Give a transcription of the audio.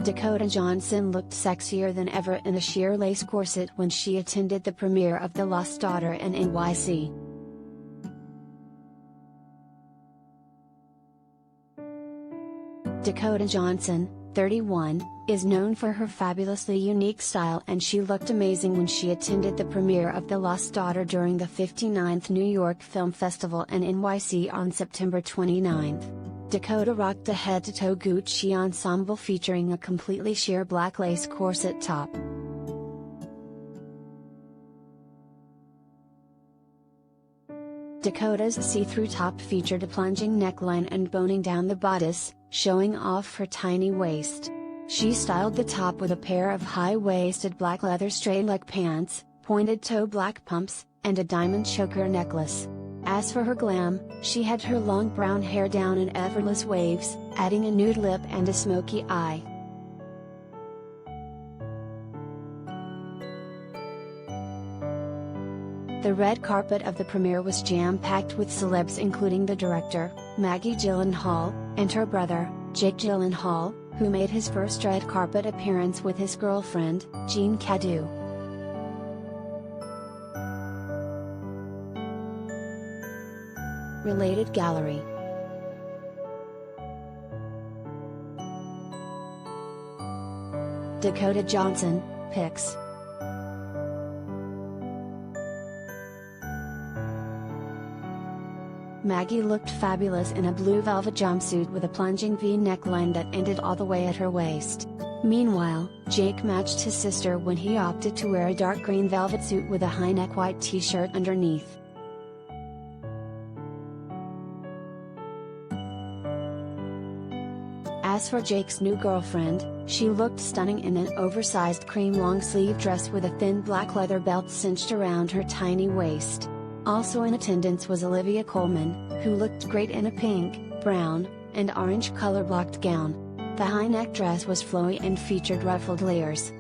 Dakota Johnson looked sexier than ever in a sheer lace corset when she attended the premiere of The Lost Daughter in NYC. Dakota Johnson, 31, is known for her fabulously unique style, and she looked amazing when she attended the premiere of The Lost Daughter during the 59th New York Film Festival in NYC on September 29. Dakota rocked a head-to-toe Gucci ensemble featuring a completely sheer black lace corset top. Dakota's see-through top featured a plunging neckline and boning down the bodice, showing off her tiny waist. She styled the top with a pair of high-waisted black leather straight-leg pants, pointed-toe black pumps, and a diamond choker necklace. As for her glam, she had her long brown hair down in effortless waves, adding a nude lip and a smoky eye. The red carpet of the premiere was jam-packed with celebs, including the director, Maggie Gyllenhaal, and her brother, Jake Gyllenhaal, who made his first red carpet appearance with his girlfriend, Jeanne Cadieu. Related gallery. Dakota Johnson, pics. Maggie looked fabulous in a blue velvet jumpsuit with a plunging V neckline that ended all the way at her waist. Meanwhile, Jake matched his sister when he opted to wear a dark green velvet suit with a high-neck white t-shirt underneath. As for Jake's new girlfriend, she looked stunning in an oversized cream long-sleeve dress with a thin black leather belt cinched around her tiny waist. Also in attendance was Olivia Colman, who looked great in a pink, brown, and orange color-blocked gown. The high-neck dress was flowy and featured ruffled layers.